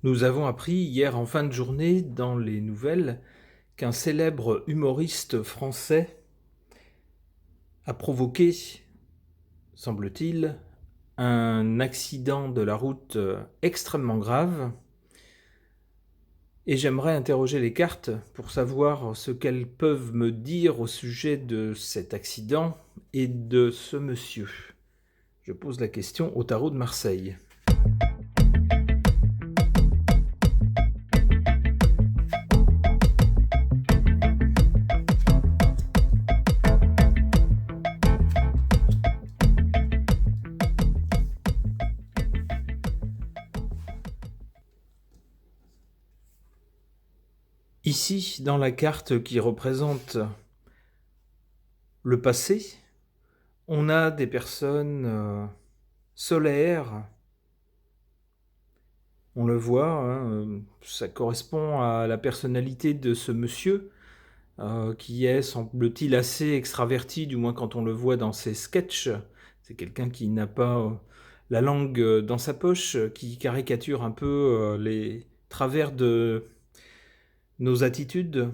Nous avons appris hier en fin de journée dans les nouvelles qu'un célèbre humoriste français a provoqué, semble-t-il, un accident de la route extrêmement grave. Et j'aimerais interroger les cartes pour savoir ce qu'elles peuvent me dire au sujet de cet accident et de ce monsieur. Je pose la question au tarot de Marseille. Ici, dans la carte qui représente le passé, on a des personnes solaires. On le voit, hein, ça correspond à la personnalité de ce monsieur qui est, semble-t-il, assez extraverti, du moins quand on le voit dans ses sketchs. C'est quelqu'un qui n'a pas la langue dans sa poche, qui caricature un peu les travers de nos attitudes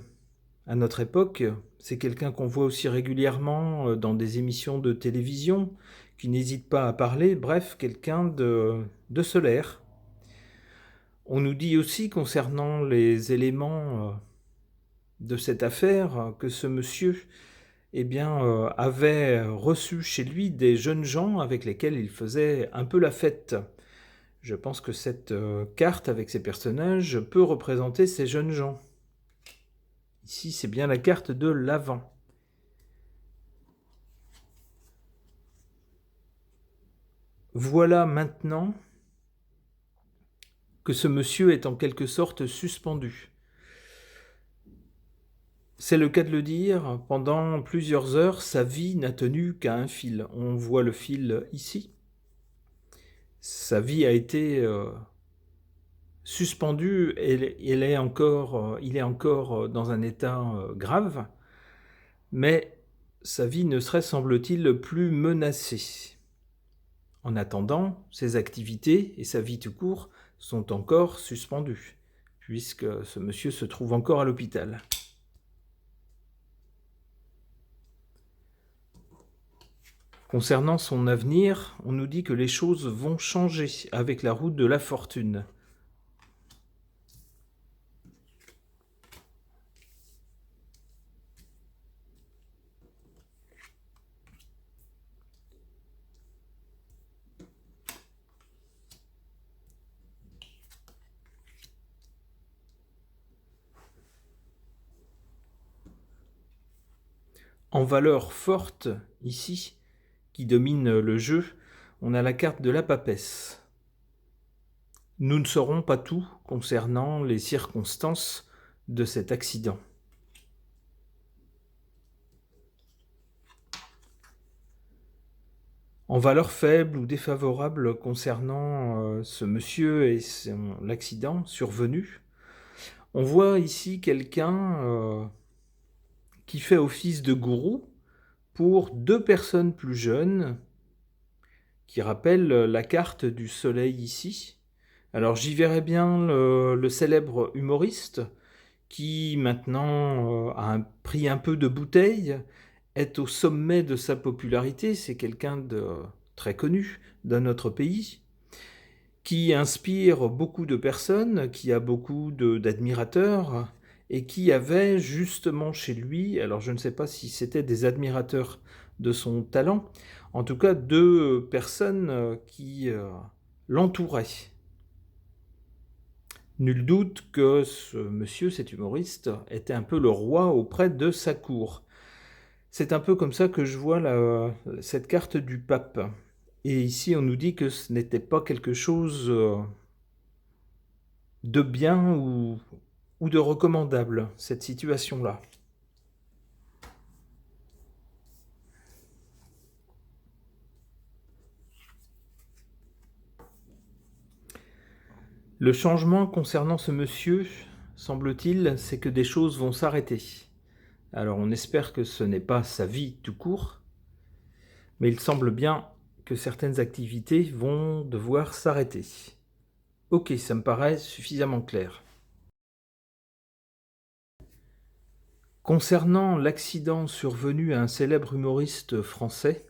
à notre époque. C'est quelqu'un qu'on voit aussi régulièrement dans des émissions de télévision, qui n'hésite pas à parler, bref, quelqu'un de solaire. On nous dit aussi, concernant les éléments de cette affaire, que ce monsieur avait reçu chez lui des jeunes gens avec lesquels il faisait un peu la fête. Je pense que cette carte avec ces personnages peut représenter ces jeunes gens. Ici, c'est bien la carte de l'Avent. Voilà maintenant que ce monsieur est en quelque sorte suspendu. C'est le cas de le dire, pendant plusieurs heures, sa vie n'a tenu qu'à un fil. On voit le fil ici. Sa vie a été suspendue et il est encore dans un état grave, mais sa vie ne serait, semble-t-il, plus menacée. En attendant, ses activités et sa vie tout court sont encore suspendues, puisque ce monsieur se trouve encore à l'hôpital. Concernant son avenir, on nous dit que les choses vont changer avec la roue de la fortune. En valeur forte, ici, qui domine le jeu, on a la carte de la papesse. Nous ne saurons pas tout concernant les circonstances de cet accident. En valeur faible ou défavorable concernant ce monsieur et l'accident survenu, on voit ici quelqu'un qui fait office de gourou pour deux personnes plus jeunes, qui rappellent la carte du soleil ici. Alors j'y verrais bien le célèbre humoriste qui maintenant a pris un peu de bouteille, est au sommet de sa popularité, c'est quelqu'un de très connu dans notre pays, qui inspire beaucoup de personnes, qui a beaucoup d'admirateurs, et qui avait justement chez lui, alors je ne sais pas si c'était des admirateurs de son talent, en tout cas deux personnes qui l'entouraient. Nul doute que ce monsieur, cet humoriste, était un peu le roi auprès de sa cour. C'est un peu comme ça que je vois cette carte du pape. Et ici, on nous dit que ce n'était pas quelque chose de bien ou de recommandable, cette situation-là. Le changement concernant ce monsieur, semble-t-il, c'est que des choses vont s'arrêter. Alors on espère que ce n'est pas sa vie tout court, mais il semble bien que certaines activités vont devoir s'arrêter. Ok, ça me paraît suffisamment clair. Concernant l'accident survenu à un célèbre humoriste français,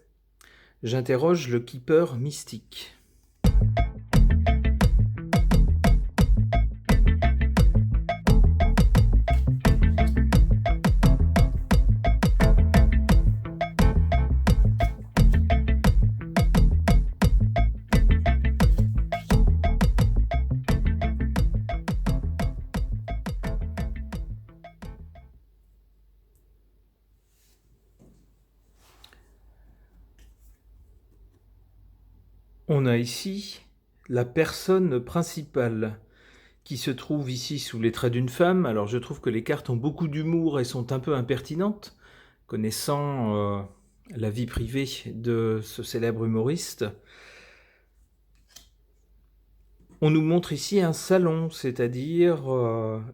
j'interroge le keeper mystique. On a ici la personne principale qui se trouve ici sous les traits d'une femme. Alors je trouve que les cartes ont beaucoup d'humour et sont un peu impertinentes, connaissant la vie privée de ce célèbre humoriste. On nous montre ici un salon, c'est-à-dire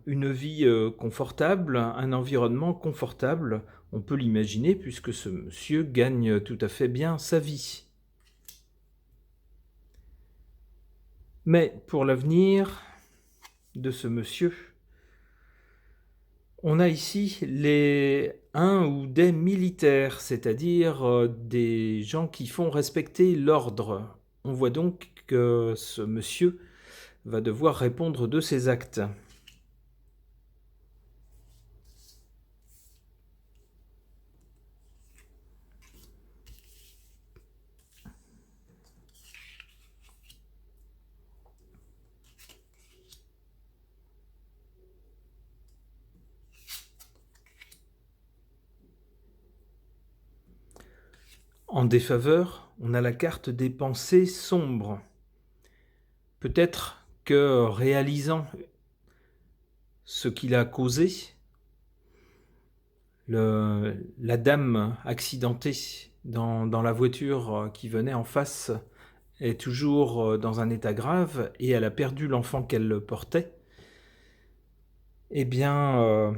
une vie confortable, un environnement confortable. On peut l'imaginer puisque ce monsieur gagne tout à fait bien sa vie. Mais pour l'avenir de ce monsieur, on a ici un ou des militaires, c'est-à-dire des gens qui font respecter l'ordre. On voit donc que ce monsieur va devoir répondre de ses actes. En défaveur, on a la carte des pensées sombres. Peut-être que réalisant ce qu'il a causé, la dame accidentée dans la voiture qui venait en face est toujours dans un état grave et elle a perdu l'enfant qu'elle portait, eh bien,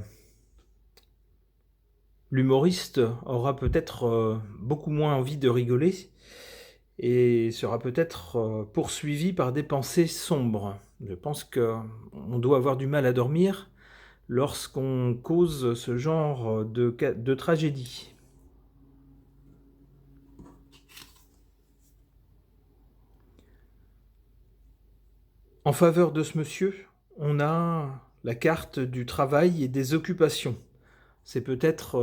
l'humoriste aura peut-être beaucoup moins envie de rigoler et sera peut-être poursuivi par des pensées sombres. Je pense qu'on doit avoir du mal à dormir lorsqu'on cause ce genre de tragédie. En faveur de ce monsieur, on a la carte du travail et des occupations. Ce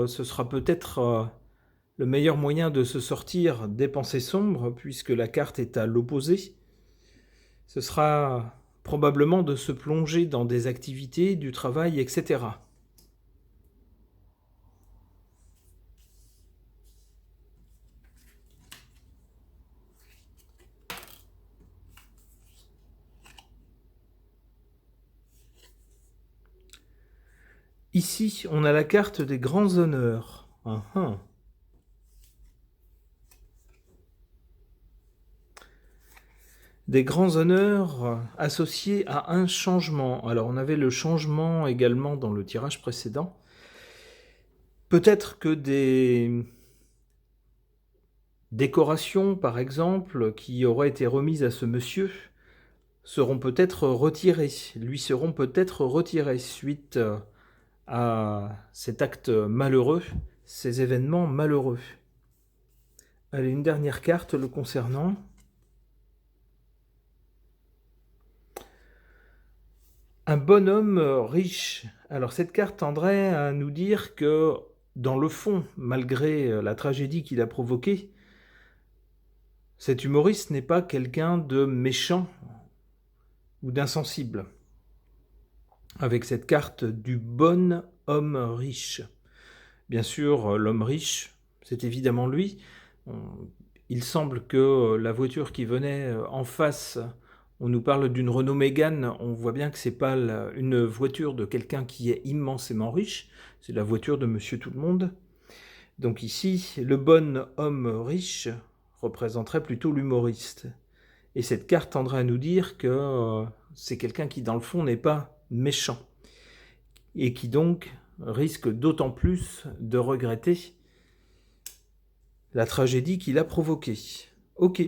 sera peut-être le meilleur moyen de se sortir des pensées sombres, puisque la carte est à l'opposé. Ce sera probablement de se plonger dans des activités, du travail, etc. Ici, on a la carte des grands honneurs. Des grands honneurs associés à un changement. Alors, on avait le changement également dans le tirage précédent. Peut-être que des décorations, par exemple, qui auraient été remises à ce monsieur, lui seront peut-être retirées suite à cet acte malheureux, ces événements malheureux. Allez, une dernière carte le concernant. Un bonhomme riche. Alors cette carte tendrait à nous dire que, dans le fond, malgré la tragédie qu'il a provoquée, cet humoriste n'est pas quelqu'un de méchant ou d'insensible. Avec cette carte du bon homme riche. Bien sûr, l'homme riche, c'est évidemment lui. Il semble que la voiture qui venait en face, on nous parle d'une Renault Mégane, on voit bien que ce n'est pas une voiture de quelqu'un qui est immensément riche, c'est la voiture de monsieur tout le monde. Donc ici, le bon homme riche représenterait plutôt l'humoriste. Et cette carte tendrait à nous dire que c'est quelqu'un qui, dans le fond, n'est pas méchant. Et qui donc risque d'autant plus de regretter la tragédie qu'il a provoquée. Ok.